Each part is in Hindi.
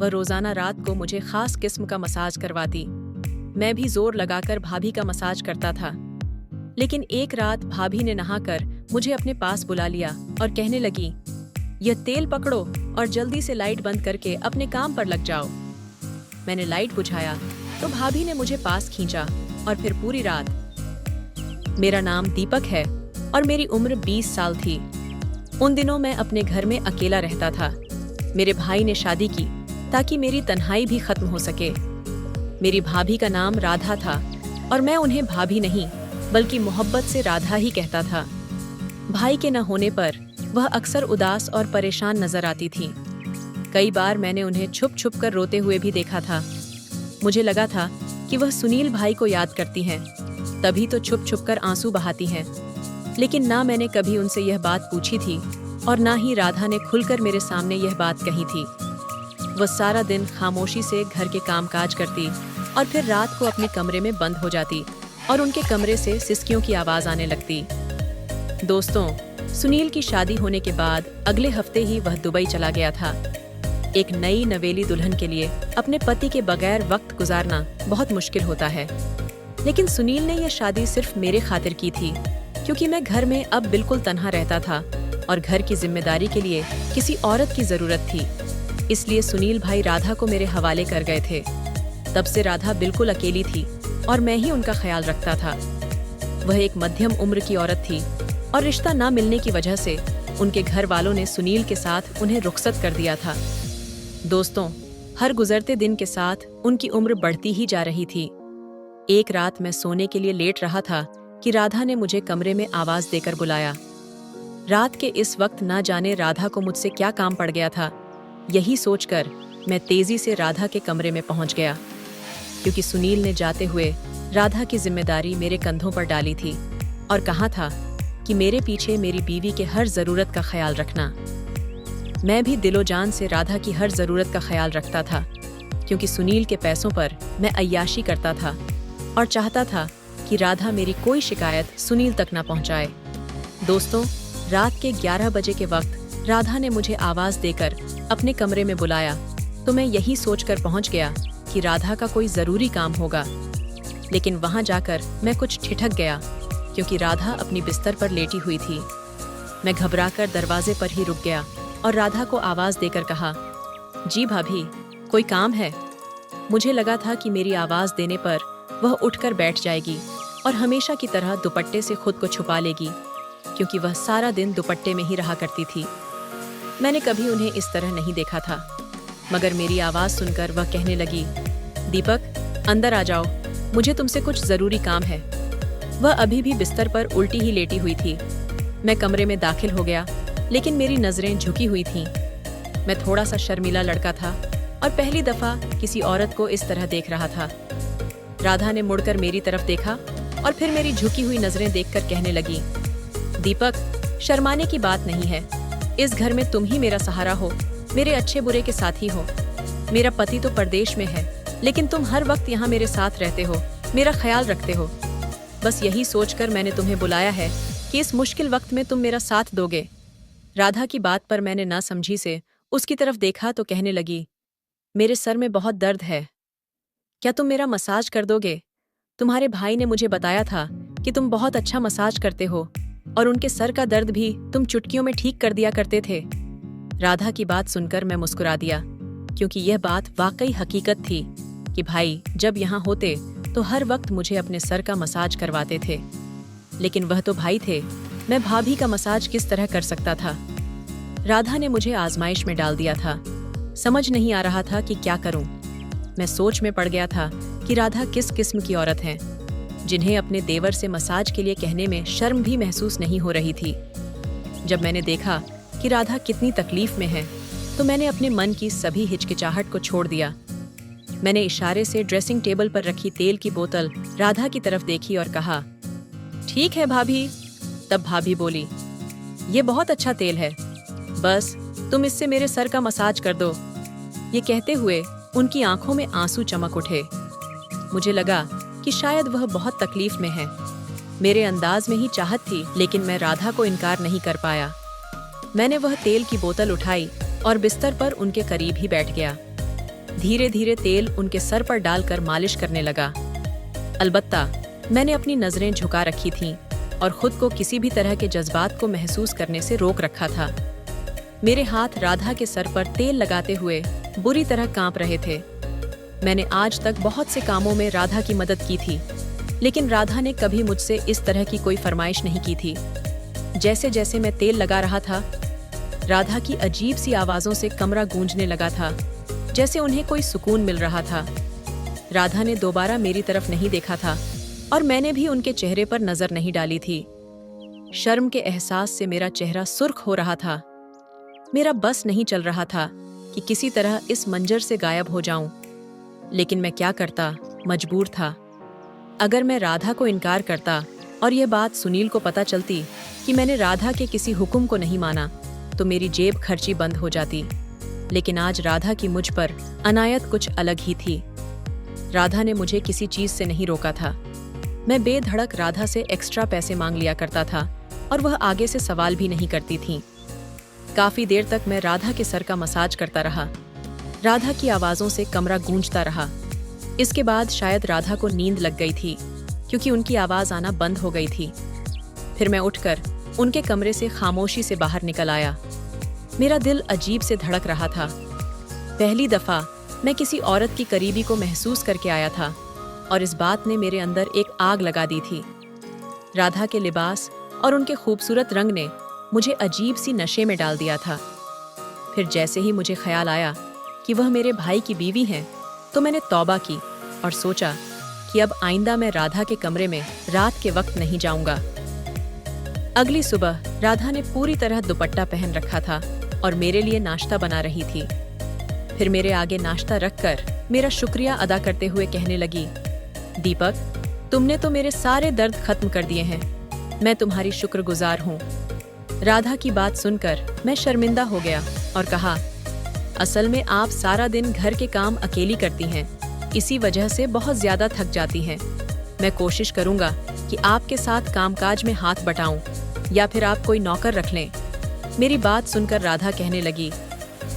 वह रोजाना रात को मुझे खास किस्म का मसाज करवाती। मैं भी जोर लगाकर भाभी का मसाज करता था। लेकिन एक रात भाभी ने नहाकर मुझे अपने पास बुला लिया और कहने लगी, यह तेल पकड़ो और जल्दी से लाइट बंद करके अपने काम पर लग जाओ। मैंने लाइट बुझाया तो भाभी ने मुझे पास खींचा और फिर पूरी रात। मेरा नाम दीपक है और मेरी उम्र 20 साल थी। उन दिनों मैं अपने घर में अकेला रहता था। मेरे भाई ने शादी की ताकि मेरी तन्हाई भी खत्म हो सके। मेरी भाभी का नाम राधा था और मैं उन्हें भाभी नहीं बल्कि मोहब्बत से राधा ही कहता था। भाई के न होने पर वह अक्सर उदास और परेशान नजर आती थी। कई बार मैंने उन्हें छुप छुप कर रोते हुए भी देखा था। मुझे लगा था कि वह सुनील भाई को याद करती हैं, तभी तो छुप छुप कर आंसू बहाती हैं। लेकिन ना मैंने कभी उनसे यह बात पूछी थी और ना ही राधा ने खुलकर मेरे सामने यह बात कही थी। वह सारा दिन खामोशी से घर के कामकाज करती और फिर रात को अपने कमरे में बंद हो जाती और उनके कमरे से सिसकियों की आवाज आने लगती। दोस्तों, सुनील की शादी होने के बाद अगले हफ्ते ही वह दुबई चला गया था। एक नई नवेली दुल्हन के लिए अपने पति के बगैर वक्त गुजारना बहुत मुश्किल होता है। लेकिन सुनील ने यह शादी सिर्फ मेरे खातिर की थी, क्योंकि मैं घर में अब बिल्कुल तन्हा रहता था और घर की जिम्मेदारी के लिए किसी औरत की जरूरत थी। इसलिए सुनील भाई राधा को मेरे हवाले कर गए थे। तब से राधा बिल्कुल अकेली थी और मैं ही उनका ख्याल रखता था। वह एक मध्यम उम्र की औरत थी और रिश्ता ना मिलने की वजह से उनके घर वालों ने सुनील के साथ उन्हें रुखसत कर दिया था। दोस्तों, हर गुजरते दिन के साथ उनकी उम्र बढ़ती ही जा रही थी। एक रात मैं सोने के लिए लेट रहा था कि राधा ने मुझे कमरे में आवाज देकर बुलाया। रात के इस वक्त ना जाने राधा को मुझसे क्या काम पड़ गया था। यही सोचकर मैं तेजी से राधा के कमरे में पहुंच गया, क्योंकि सुनील ने जाते हुए राधा की जिम्मेदारी मेरे कंधों पर डाली थी और कहा था कि मेरे पीछे मेरी बीवी के हर जरूरत का ख्याल रखना। मैं भी दिलो जान से राधा की हर जरूरत का ख्याल रखता था, क्योंकि सुनील के पैसों पर मैं अय्याशी करता था और चाहता था कि राधा मेरी कोई शिकायत सुनील तक ना पहुंचाए। दोस्तों, रात के 11 बजे के वक्त राधा ने मुझे आवाज देकर अपने कमरे में बुलाया तो मैं यही सोचकर पहुंच गया कि राधा का कोई जरूरी काम होगा। लेकिन वहां जाकर मैं कुछ ठिठक गया, क्योंकि राधा अपनी बिस्तर पर लेटी हुई थी। मैं घबराकर दरवाजे पर ही रुक गया और राधा को आवाज देकर कहा, जी भाभी, कोई काम है? मुझे लगा था कि मेरी आवाज देने पर वह उठकर बैठ जाएगी और हमेशा की तरह दुपट्टे से खुद को छुपा लेगी, क्योंकि वह सारा दिन दुपट्टे में ही रहा करती थी। मैंने कभी उन्हें इस तरह नहीं देखा था, मगर मेरी आवाज सुनकर वह कहने लगी, दीपक, अंदर आ जाओ, मुझे तुमसे कुछ जरूरी काम है। वह अभी भी बिस्तर पर उल्टी ही लेटी हुई थी। मैं कमरे में दाखिल हो गया, लेकिन मेरी नजरें झुकी हुई थीं। मैं थोड़ा सा शर्मीला लड़का था और पहली दफा किसी औरत को इस तरह देख रहा था। राधा ने मुड़कर मेरी तरफ देखा और फिर मेरी झुकी हुई नजरें देखकर कहने लगी, दीपक, शर्माने की बात नहीं है। इस घर में तुम ही मेरा सहारा हो, मेरे अच्छे बुरे के साथी हो। मेरा पति तो परदेश में है, लेकिन तुम हर वक्त यहाँ मेरे साथ रहते हो, मेरा ख्याल रखते हो। बस यही सोचकर मैंने तुम्हें बुलाया है कि इस मुश्किल वक्त में तुम मेरा साथ दोगे। राधा की बात पर मैंने ना समझी से उसकी तरफ देखा तो कहने लगी, मेरे सर में बहुत दर्द है, क्या तुम मेरा मसाज कर दोगे? तुम्हारे भाई ने मुझे बताया था कि तुम बहुत अच्छा मसाज करते हो और उनके सर का दर्द भी तुम चुटकियों में ठीक कर दिया करते थे। राधा की बात सुनकर मैं मुस्कुरा दिया, क्योंकि यह बात वाकई हकीकत थी कि भाई जब यहाँ होते तो हर वक्त मुझे अपने सर का मसाज करवाते थे। लेकिन वह तो भाई थे, मैं भाभी का मसाज किस तरह कर सकता था? राधा ने मुझे आजमाइश में डाल दिया था। समझ नहीं आ रहा था कि क्या करूं। मैं सोच में पड़ गया था कि राधा किस किस्म की औरत है, जिन्हें अपने देवर से मसाज के लिए कहने में शर्म भी महसूस नहीं हो रही थी। जब मैंने देखा कि राधा कितनी तकलीफ में है, तो मैंने अपने मन की सभी हिचकिचाहट को छोड़ दिया। मैंने इशारे से ड्रेसिंग टेबल पर रखी तेल की बोतल राधा की तरफ देखी और कहा, ठीक है भाभी। तब भाभी बोली, ये बहुत अच्छा तेल है, बस तुम इससे मेरे सर का मसाज कर दो। ये कहते हुए उनकी आंखों में आंसू चमक उठे। मुझे लगा कि शायद वह बहुत तकलीफ में है। मेरे अंदाज में ही चाहत थी, लेकिन मैं राधा को इनकार नहीं कर पाया। मैंने वह तेल की बोतल उठाई और बिस्तर पर उनके करीब ही बैठ गया। धीरे धीरे तेल उनके सर पर डालकर मालिश करने लगा। अलबत्ता मैंने अपनी नजरें झुका रखी थीं और खुद को किसी भी तरह के जज्बात को महसूस करने से रोक रखा था। मेरे हाथ राधा के सर पर तेल लगाते हुए बुरी तरह कांप रहे थे। मैंने आज तक बहुत से कामों में राधा की मदद की थी, लेकिन राधा ने कभी मुझसे इस तरह की कोई फरमाइश नहीं की थी। जैसे जैसे मैं तेल लगा रहा था, राधा की अजीब सी आवाज़ों से कमरा गूंजने लगा था, जैसे उन्हें कोई सुकून मिल रहा था। राधा ने दोबारा मेरी तरफ नहीं देखा था और मैंने भी उनके चेहरे पर नजर नहीं डाली थी। शर्म के एहसास से मेरा चेहरा सुर्ख हो रहा था। मेरा बस नहीं चल रहा था कि किसी तरह इस मंजर से गायब हो जाऊं, लेकिन मैं क्या करता, मजबूर था। अगर मैं राधा को इनकार करता और यह बात सुनील को पता चलती कि मैंने राधा के किसी हुक्म को नहीं माना, तो मेरी जेब खर्ची बंद हो जाती। लेकिन आज राधा की मुझ पर अनायत कुछ अलग ही थी। राधा ने मुझे किसी चीज से नहीं रोका था। मैं बेधड़क राधा से एक्स्ट्रा पैसे मांग लिया करता था और वह आगे से सवाल भी नहीं करती थी। काफी देर तक मैं राधा के सर का मसाज करता रहा। राधा की आवाजों से कमरा गूंजता रहा। इसके बाद शायद राधा को नींद लग गई थी, क्योंकि उनकी आवाज आना बंद हो गई थी। फिर मैं उठकर उनके कमरे से खामोशी से बाहर निकल आया। मेरा दिल अजीब से धड़क रहा था। पहली दफा मैं किसी औरत की करीबी को महसूस करके आया था और इस बात ने मेरे अंदर एक आग लगा दी थी। राधा के लिबास और उनके खूबसूरत रंग ने मुझे अजीब सी नशे में डाल दिया था। फिर जैसे ही मुझे ख्याल आया कि वह मेरे भाई की बीवी हैं, तो मैंने तौबा की और सोचा कि अब आइंदा मैं राधा के कमरे में रात के वक्त नहीं जाऊंगा। अगली सुबह राधा ने पूरी तरह दुपट्टा पहन रखा था और मेरे लिए नाश्ता बना रही थी। फिर मेरे आगे नाश्ता रखकर मेरा शुक्रिया अदा करते हुए कहने लगी, दीपक, तुमने तो मेरे सारे दर्द खत्म कर दिए हैं। मैं तुम्हारी शुक्रगुजार हूँ। राधा की बात सुनकर मैं शर्मिंदा हो गया और कहा, असल में आप सारा दिन घर के काम अकेली करती हैं, इसी वजह से बहुत ज्यादा थक जाती हैं। मैं कोशिश करूंगा कि आपके साथ कामकाज में हाथ बटाऊं या फिर आप कोई नौकर रख लें। मेरी बात सुनकर राधा कहने लगी,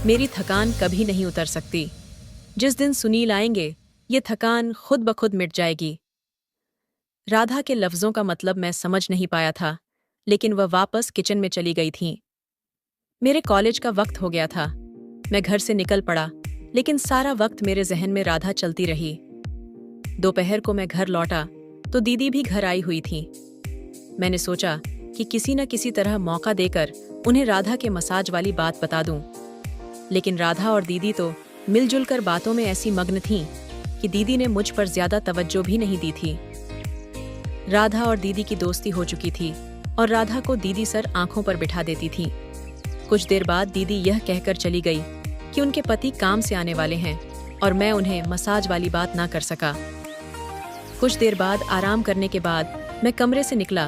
मेरी थकान कभी नहीं उतर सकती। जिस दिन सुनील आएंगे, ये थकान खुद ब खुद मिट जाएगी। राधा के लफ्जों का मतलब मैं समझ नहीं पाया था, लेकिन वह वापस किचन में चली गई थीं। मेरे कॉलेज का वक्त हो गया था। मैं घर से निकल पड़ा, लेकिन सारा वक्त मेरे जहन में राधा चलती रही। दोपहर को मैं घर लौटा तो दीदी भी घर आई हुई थी। मैंने सोचा कि किसी न किसी तरह मौका देकर उन्हें राधा के मसाज वाली बात बता दूं। लेकिन राधा और दीदी तो मिलजुल कर बातों में ऐसी मग्न थीं कि दीदी ने मुझ पर ज्यादा तवज्जो भी नहीं दी थी। राधा और दीदी की दोस्ती हो चुकी थी और राधा को दीदी सर आंखों पर बिठा देती थी। कुछ देर बाद दीदी यह कहकर चली गई कि उनके पति काम से आने वाले हैं और मैं उन्हें मसाज वाली बात ना कर सका। कुछ देर बाद आराम करने के बाद मैं कमरे से निकला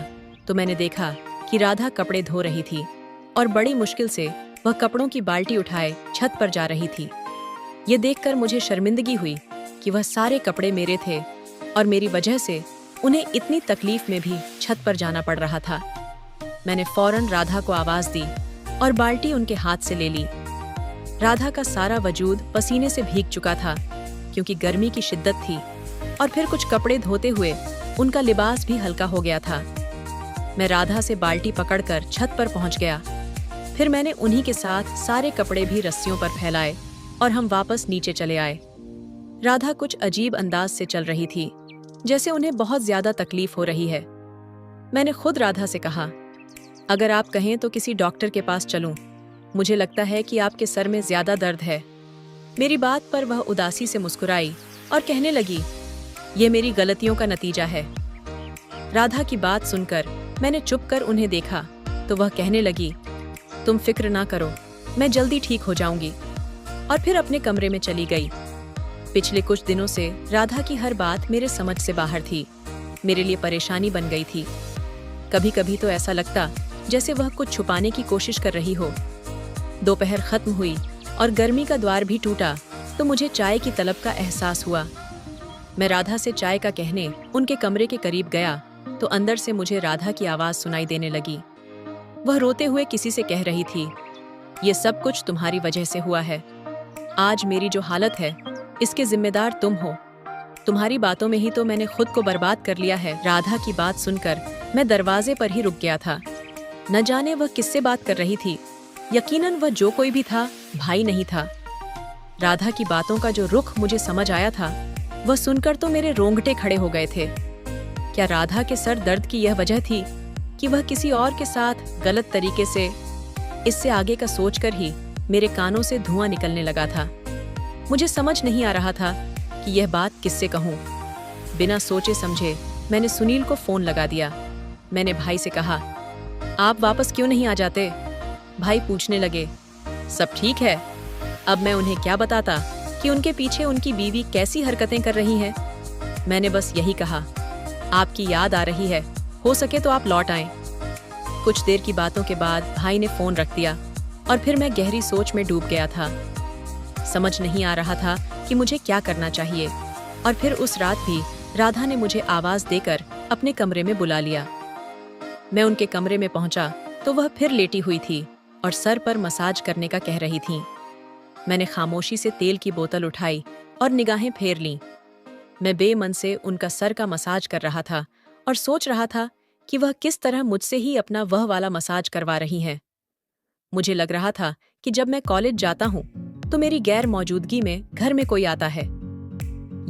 तो मैंने देखा कि राधा कपड़े धो रही थी और बड़ी मुश्किल से वह कपड़ों की बाल्टी उठाए छत पर जा रही थी। ये देखकर मुझे शर्मिंदगी हुई कि वह सारे कपड़े मेरे थे और मेरी वजह से उन्हें इतनी तकलीफ में भी छत पर जाना पड़ रहा था। मैंने फौरन राधा को आवाज दी और बाल्टी उनके हाथ से ले ली। राधा का सारा वजूद पसीने से भीग चुका था, क्योंकि गर्मी की शिद्दत थी, और फिर कुछ कपड़े धोते हुए उनका लिबास भी हल्का हो गया था। मैं राधा से बाल्टी पकड़कर छत पर पहुंच गया। फिर मैंने उन्हीं के साथ सारे कपड़े भी रस्सियों पर फैलाए और हम वापस नीचे चले आए। राधा कुछ अजीब अंदाज से चल रही थी, जैसे उन्हें बहुत ज्यादा तकलीफ हो रही है। मैंने खुद राधा से कहा, अगर आप कहें तो किसी डॉक्टर के पास चलूं। मुझे लगता है कि आपके सर में ज्यादा दर्द है। मेरी बात पर वह उदासी से मुस्कुराई और कहने लगी, ये मेरी गलतियों का नतीजा है। राधा की बात सुनकर मैंने चुप कर उन्हें देखा तो वह कहने लगी, तुम फिक्र ना करो, मैं जल्दी ठीक हो जाऊंगी, और फिर अपने कमरे में चली गई। पिछले कुछ दिनों से राधा की हर बात मेरे समझ से बाहर थी, मेरे लिए परेशानी बन गई थी। कभी कभी तो ऐसा लगता जैसे वह कुछ छुपाने की कोशिश कर रही हो। दोपहर खत्म हुई और गर्मी का द्वार भी टूटा तो मुझे चाय की तलब का एहसास हुआ। मैं राधा से चाय का कहने उनके कमरे के करीब गया तो अंदर से मुझे राधा की आवाज सुनाई देने लगी। वह रोते हुए किसी से कह रही थी, ये सब कुछ तुम्हारी वजह से हुआ है। आज मेरी जो हालत है इसके जिम्मेदार तुम हो। तुम्हारी बातों में ही तो मैंने खुद को बर्बाद कर लिया है। राधा की बात सुनकर मैं दरवाजे पर ही रुक गया था। न जाने वह किससे बात कर रही थी। यकीनन वह जो कोई भी था, भाई नहीं था। राधा की बातों का जो रुख मुझे समझ आया था, वह सुनकर तो मेरे रोंगटे खड़े हो गए थे। क्या राधा के सर दर्द की यह वजह थी कि वह किसी और के साथ गलत तरीके से? इससे आगे का सोचकर ही मेरे कानों से धुआं निकलने लगा था। मुझे समझ नहीं आ रहा था कि यह बात किससे कहूँ। बिना सोचे समझे मैंने सुनील को फोन लगा दिया। मैंने भाई से कहा, आप वापस क्यों नहीं आ जाते? भाई पूछने लगे, सब ठीक है? अब मैं उन्हें क्या बताता कि उनके पीछे उनकी बीवी कैसी हरकतें कर रही है। मैंने बस यही कहा, आपकी याद आ रही है, हो सके तो आप लौट आएं। कुछ देर की बातों के बाद भाई ने फोन रख दिया और फिर मैं गहरी सोच में डूब गया था। समझ नहीं आ रहा था कि मुझे क्या करना चाहिए। और फिर उस रात भी राधा ने मुझे आवाज देकर अपने कमरे में बुला लिया। मैं उनके कमरे में पहुंचा तो वह फिर लेटी हुई थी और सर पर मसाज करने का कह रही थीं। मैंने खामोशी से तेल की बोतल उठाई और निगाहें फेर लीं। मैं बेमन से उनका सर का मसाज कर रहा था और सोच रहा था कि वह किस तरह मुझसे ही अपना वह वाला मसाज करवा रही हैं। मुझे लग रहा था कि जब मैं कॉलेज जाता हूँ तो मेरी गैर मौजूदगी में घर में कोई आता है।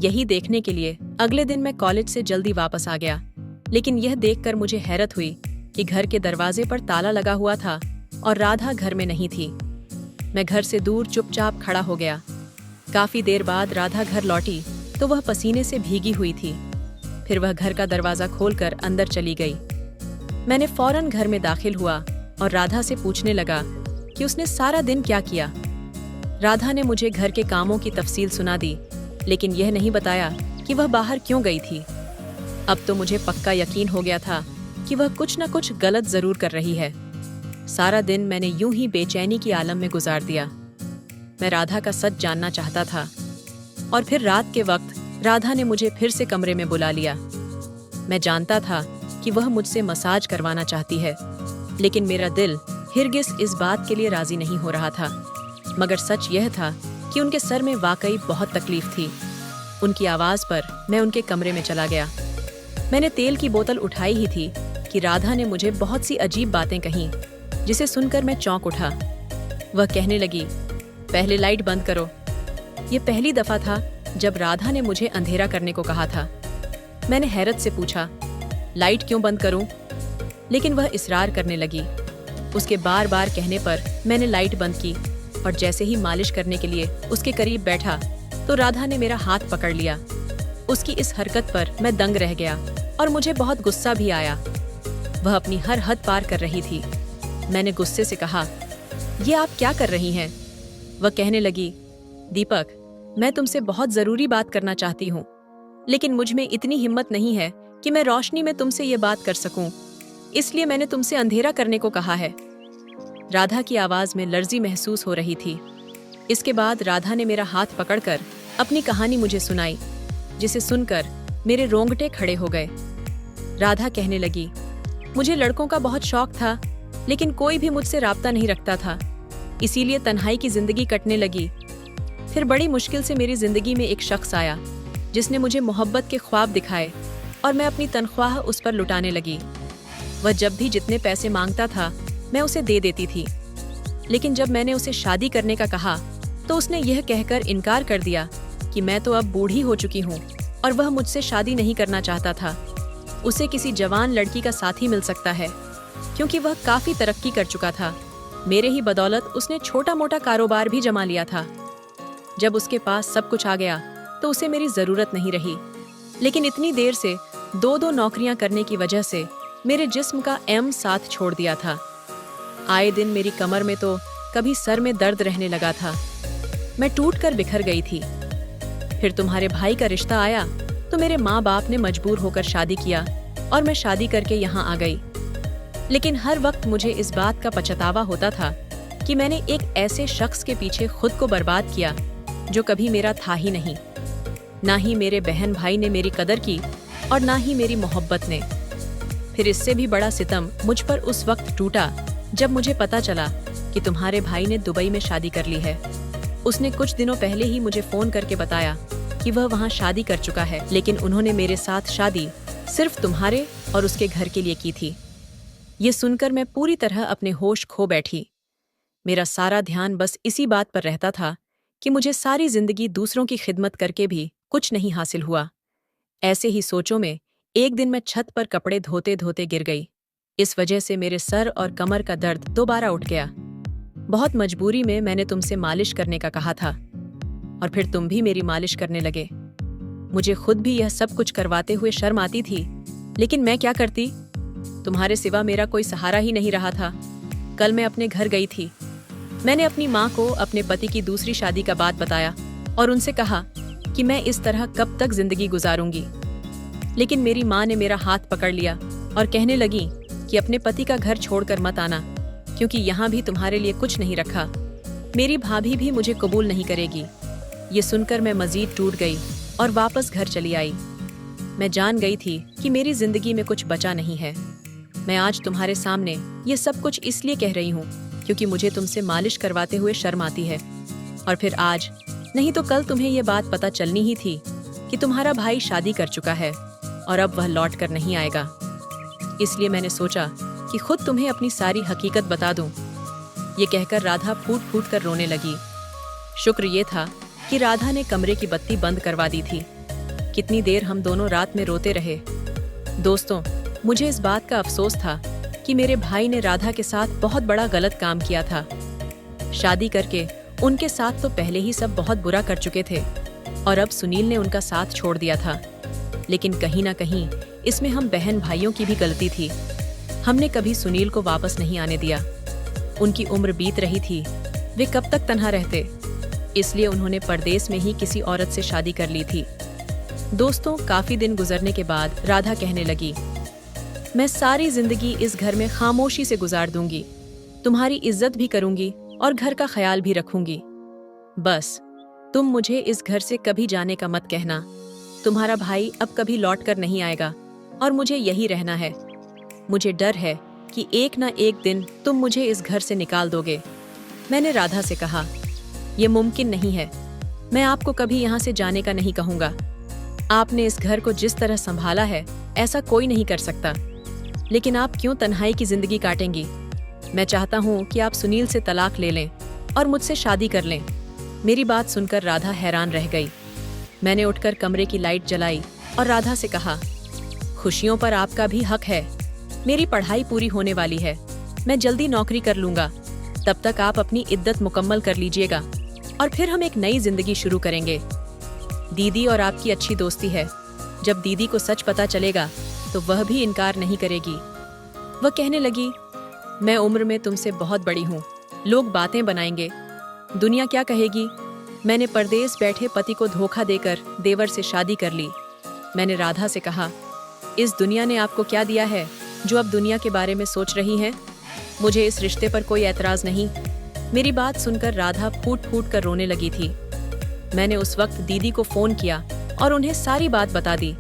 यही देखने के लिए अगले दिन मैं कॉलेज से जल्दी वापस आ गया। लेकिन यह देखकर मुझे हैरत हुई कि घर के दरवाजे पर ताला लगा हुआ था और राधा घर में नहीं थी। मैं घर से दूर चुपचाप खड़ा हो गया। काफी देर बाद राधा घर लौटी तो वह पसीने से भीगी हुई थी। फिर वह घर का दरवाजा खोलकर अंदर चली गई। मैंने फौरन घर में दाखिल हुआ और राधा से पूछने लगा कि उसने सारा दिन क्या किया। राधा ने मुझे घर के कामों की तफसील सुना दी, लेकिन यह नहीं बताया कि वह बाहर क्यों गई थी। अब तो मुझे पक्का यकीन हो गया था कि वह कुछ न कुछ गलत जरूर कर रही है। सारा दिन मैंने यूं ही बेचैनी की आलम में गुजार दिया। मैं राधा का सच जानना चाहता था। और फिर रात के वक्त राधा ने मुझे फिर से कमरे में बुला लिया। मैं जानता था कि वह मुझसे मसाज करवाना चाहती है, लेकिन मेरा दिल हिरगिज़ इस बात के लिए राजी नहीं हो रहा था। मगर सच यह था कि उनके सर में वाकई बहुत तकलीफ थी। उनकी आवाज़ पर मैं उनके कमरे में चला गया। मैंने तेल की बोतल उठाई ही थी कि राधा ने मुझे बहुत सी अजीब बातें कहीं, जिसे सुनकर मैं चौंक उठा। वह कहने लगी, पहले लाइट बंद करो। ये पहली दफा था जब राधा ने मुझे अंधेरा करने को कहा था। मैंने हैरत से पूछा, लाइट क्यों बंद करूं? लेकिन वह इसरार करने लगी। उसके बार बार कहने पर मैंने लाइट बंद की और जैसे ही मालिश करने के लिए उसके करीब बैठा तो राधा ने मेरा हाथ पकड़ लिया। उसकी इस हरकत पर मैं दंग रह गया और मुझे बहुत गुस्सा भी आया। वह अपनी हर हद पार कर रही थी। मैंने गुस्से से कहा, ये आप क्या कर रही हैं? वह कहने लगी, दीपक, मैं तुमसे बहुत जरूरी बात करना चाहती हूँ, लेकिन मुझ में इतनी हिम्मत नहीं है कि मैं रोशनी में तुमसे ये बात कर सकूं। इसलिए मैंने तुमसे अंधेरा करने को कहा है। राधा की आवाज में लर्जी महसूस हो रही थी। इसके बाद राधा ने मेरा हाथ पकड़कर अपनी कहानी मुझे सुनाई, जिसे सुनकर मेरे रोंगटे खड़े हो गए। राधा कहने लगी, मुझे लड़कों का बहुत शौक था, लेकिन कोई भी मुझसे राब्ता नहीं रखता था, इसीलिए तन्हाई की जिंदगी कटने लगी। फिर बड़ी मुश्किल से मेरी जिंदगी में एक शख्स आया, जिसने मुझे मोहब्बत के ख्वाब दिखाए और मैं अपनी तनख्वाह उस पर लुटाने लगी। वह जब भी जितने पैसे मांगता था मैं उसे दे देती थी, लेकिन जब मैंने उसे शादी करने का कहा तो उसने यह कहकर इनकार कर दिया कि मैं तो अब बूढ़ी हो चुकी हूँ और वह मुझसे शादी नहीं करना चाहता था। उसे किसी जवान लड़की का साथी मिल सकता है, क्योंकि वह काफी तरक्की कर चुका था। मेरे ही बदौलत उसने छोटा मोटा कारोबार भी जमा लिया था। जब उसके पास सब कुछ आ गया तो उसे मेरी जरूरत नहीं रही, लेकिन इतनी देर से दो नौकरियां करने की वजह से मेरे जिस्म का साथ छोड़ दिया था। आए दिन मेरी कमर में तो कभी सर में दर्द रहने लगा था। मैं टूट कर बिखर गई थी। फिर तुम्हारे भाई का रिश्ता आया तो मेरे माँ बाप ने मजबूर होकर शादी किया और मैं शादी करके यहाँ आ गई। लेकिन हर वक्त मुझे इस बात का पछतावा होता था कि मैंने एक ऐसे शख्स के पीछे खुद को बर्बाद किया जो कभी मेरा था ही नहीं। ना ही मेरे बहन भाई ने मेरी कदर की और ना ही मेरी मोहब्बत ने। फिर इससे भी बड़ा सितम मुझ पर उस वक्त टूटा जब मुझे पता चला कि तुम्हारे भाई ने दुबई में शादी कर ली है। उसने कुछ दिनों पहले ही मुझे फोन करके बताया कि वह वहाँ शादी कर चुका है, लेकिन उन्होंने मेरे साथ शादी सिर्फ तुम्हारे और उसके घर के लिए की थी। ये सुनकर मैं पूरी तरह अपने होश खो बैठी। मेरा सारा ध्यान बस इसी बात पर रहता था कि मुझे सारी जिंदगी दूसरों की खिदमत करके भी कुछ नहीं हासिल हुआ। ऐसे ही सोचों में एक दिन मैं छत पर कपड़े धोते धोते गिर गई। इस वजह से मेरे सर और कमर का दर्द दोबारा उठ गया। बहुत मजबूरी में मैंने तुमसे मालिश करने का कहा था और फिर तुम भी मेरी मालिश करने लगे। मुझे खुद भी यह सब कुछ करवाते हुए शर्म आती थी, लेकिन मैं क्या करती? तुम्हारे सिवा मेरा कोई सहारा ही नहीं रहा था। कल मैं अपने घर गई थी। मैंने अपनी माँ को अपने पति की दूसरी शादी का बात बताया और उनसे कहा कि मैं इस तरह कब तक जिंदगी गुजारूंगी। लेकिन मेरी माँ ने मेरा हाथ पकड़ लिया और कहने लगी कि अपने पति का घर छोड़कर मत आना, क्योंकि यहाँ भी तुम्हारे लिए कुछ नहीं रखा। मेरी भाभी भी मुझे कबूल नहीं करेगी। ये सुनकर मैं मजीद टूट गई और वापस घर चली आई। मैं जान गई थी कि मेरी जिंदगी में कुछ बचा नहीं है। मैं आज तुम्हारे सामने ये सब कुछ इसलिए कह रही हूँ क्योंकि मुझे तुमसे मालिश करवाते हुए शर्म आती है। और फिर आज नहीं तो कल तुम्हें ये बात पता चलनी ही थी कि तुम्हारा भाई शादी कर चुका है और अब वह लौट कर नहीं आएगा। इसलिए मैंने सोचा कि खुद तुम्हें अपनी सारी हकीकत बता दूं। ये कहकर राधा फूट फूट कर रोने लगी। शुक्र ये था कि राधा ने कमरे की बत्ती बंद करवा दी थी। कितनी देर हम दोनों रात में रोते रहे। दोस्तों, मुझे इस बात का अफसोस था कि मेरे भाई ने राधा के साथ बहुत बड़ा गलत काम किया था। शादी करके उनके साथ तो पहले ही सब बहुत बुरा कर चुके थे और अब सुनील ने उनका साथ छोड़ दिया था। लेकिन कहीं ना कहीं इसमें हम बहन भाइयों की भी गलती थी। हमने कभी सुनील को वापस नहीं आने दिया। उनकी उम्र बीत रही थी, वे कब तक तन्हा रहते, इसलिए उन्होंने परदेश में ही किसी औरत से शादी कर ली थी। दोस्तों, काफी दिन गुजरने के बाद राधा कहने लगी, मैं सारी जिंदगी इस घर में खामोशी से गुजार दूंगी, तुम्हारी इज्जत भी करूंगी और घर का ख्याल भी रखूंगी। बस तुम मुझे इस घर से कभी जाने का मत कहना। तुम्हारा भाई अब कभी लौट कर नहीं आएगा और मुझे यही रहना है। मुझे डर है कि एक ना एक दिन तुम मुझे इस घर से निकाल दोगे। मैंने राधा से कहा, यह मुमकिन नहीं है। मैं आपको कभी यहाँ से जाने का नहीं कहूँगा। आपने इस घर को जिस तरह संभाला है, ऐसा कोई नहीं कर सकता। लेकिन आप क्यों तन्हाई की जिंदगी काटेंगी? मैं चाहता हूँ कि आप सुनील से तलाक ले लें और मुझसे शादी कर लें। मेरी बात सुनकर राधा हैरान रह गई। मैंने उठकर कमरे की लाइट जलाई और राधा से कहा, खुशियों पर आपका भी हक है। मेरी पढ़ाई पूरी होने वाली है, मैं जल्दी नौकरी कर लूंगा। तब तक आप अपनी इद्दत मुकम्मल कर लीजिएगा और फिर हम एक नई जिंदगी शुरू करेंगे। दीदी और आपकी अच्छी दोस्ती है। जब दीदी को सच पता चलेगा तो वह भी इनकार नहीं करेगी। वह कहने लगी, मैं उम्र में तुमसे बहुत बड़ी हूँ, लोग बातें बनाएंगे, दुनिया क्या कहेगी। मैंने परदेश बैठे पति को धोखा देकर देवर से शादी कर ली। मैंने राधा से कहा, इस दुनिया ने आपको क्या दिया है जो अब दुनिया के बारे में सोच रही हैं? मुझे इस रिश्ते पर कोई एतराज नहीं। मेरी बात सुनकर राधा फूट फूट कर रोने लगी थी। मैंने उस वक्त दीदी को फोन किया और उन्हें सारी बात बता दी।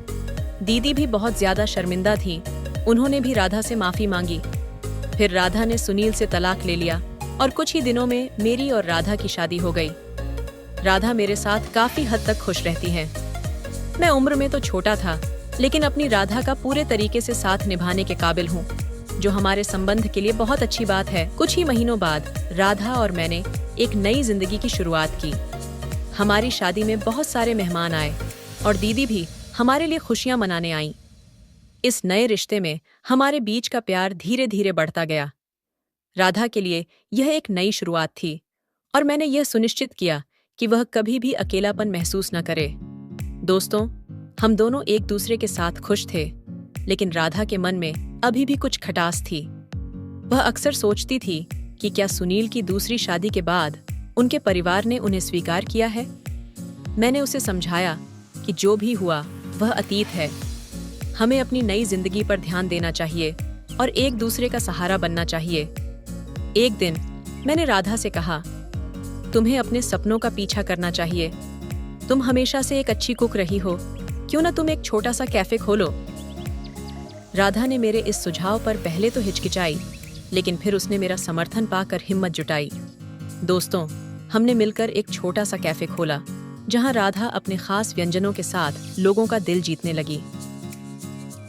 दीदी भी बहुत ज्यादा शर्मिंदा थी। उन्होंने भी राधा से माफी मांगी। फिर राधा ने सुनील से तलाक ले लिया और कुछ ही दिनों में मेरी और राधा की शादी हो गई। राधा मेरे साथ काफी हद तक खुश रहती है। मैं उम्र में तो छोटा था, लेकिन अपनी राधा का पूरे तरीके से साथ निभाने के काबिल हूँ, जो हमारे संबंध के लिए बहुत अच्छी बात है। कुछ ही महीनों बाद राधा और मैंने एक नई जिंदगी की शुरुआत की। हमारी शादी में बहुत सारे मेहमान आए और दीदी भी हमारे लिए खुशियां मनाने आईं। इस नए रिश्ते में हमारे बीच का प्यार धीरे धीरे बढ़ता गया। राधा के लिए यह एक नई शुरुआत थी और मैंने यह सुनिश्चित किया कि वह कभी भी अकेलापन महसूस न करे। दोस्तों, हम दोनों एक दूसरे के साथ खुश थे, लेकिन राधा के मन में अभी भी कुछ खटास थी। वह अक्सर सोचती थी कि क्या सुनील की दूसरी शादी के बाद उनके परिवार ने उन्हें स्वीकार किया है। मैंने उसे समझाया कि जो भी हुआ वह अतीत है। हमें अपनी नई जिंदगी पर ध्यान देना चाहिए और एक दूसरे का सहारा बनना चाहिए। एक दिन मैंने राधा से कहा, तुम्हें अपने सपनों का पीछा करना चाहिए। तुम हमेशा से एक अच्छी कुक रही हो, क्यों ना तुम एक छोटा सा कैफे खोलो। राधा ने मेरे इस सुझाव पर पहले तो हिचकिचाई, लेकिन फिर उसने मेरा समर्थन पाकर हिम्मत जुटाई। दोस्तों, हमने मिलकर एक छोटा सा कैफे खोला, जहां राधा अपने खास व्यंजनों के साथ लोगों का दिल जीतने लगी।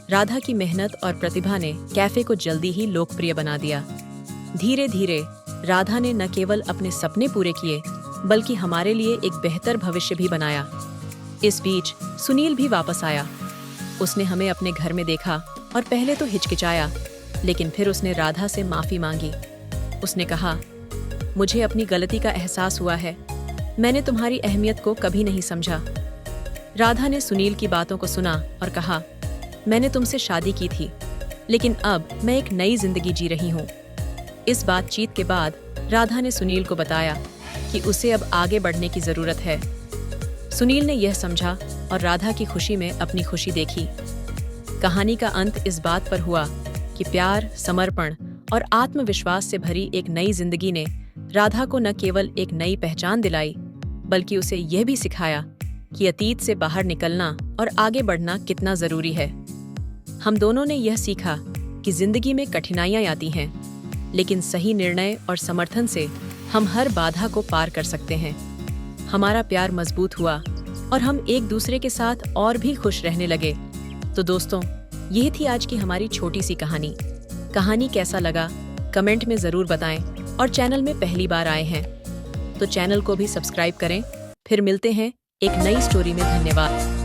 राधा की मेहनत और प्रतिभा ने कैफे को जल्दी ही लोकप्रिय बना दिया। धीरे धीरे राधा ने न केवल अपने सपने पूरे किए, बल्कि हमारे लिए एक बेहतर भविष्य भी बनाया। इस बीच सुनील भी वापस आया। उसने हमें अपने घर में देखा और पहले तो हिचकिचाया, लेकिन फिर उसने राधा से माफी मांगी। उसने कहा, मुझे अपनी गलती का एहसास हुआ है, मैंने तुम्हारी अहमियत को कभी नहीं समझा। राधा ने सुनील की बातों को सुना और कहा, मैंने तुमसे शादी की थी, लेकिन अब मैं एक नई जिंदगी जी रही हूँ। इस बातचीत के बाद राधा ने सुनील को बताया कि उसे अब आगे बढ़ने की जरूरत है। सुनील ने यह समझा और राधा की खुशी में अपनी खुशी देखी। कहानी का अंत इस बात पर हुआ कि प्यार, समर्पण और आत्मविश्वास से भरी एक नई जिंदगी ने राधा को न केवल एक नई पहचान दिलाई, बल्कि उसे यह भी सिखाया कि अतीत से बाहर निकलना और आगे बढ़ना कितना जरूरी है। हम दोनों ने यह सीखा कि जिंदगी में कठिनाइयां आती हैं, लेकिन सही निर्णय और समर्थन से हम हर बाधा को पार कर सकते हैं। हमारा प्यार मजबूत हुआ और हम एक दूसरे के साथ और भी खुश रहने लगे। तो दोस्तों, यह थी आज की हमारी छोटी सी कहानी। कहानी कैसा लगा कमेंट में ज़रूर बताएं, और चैनल में पहली बार आए हैं तो चैनल को भी सब्सक्राइब करें। फिर मिलते हैं एक नई स्टोरी में। धन्यवाद।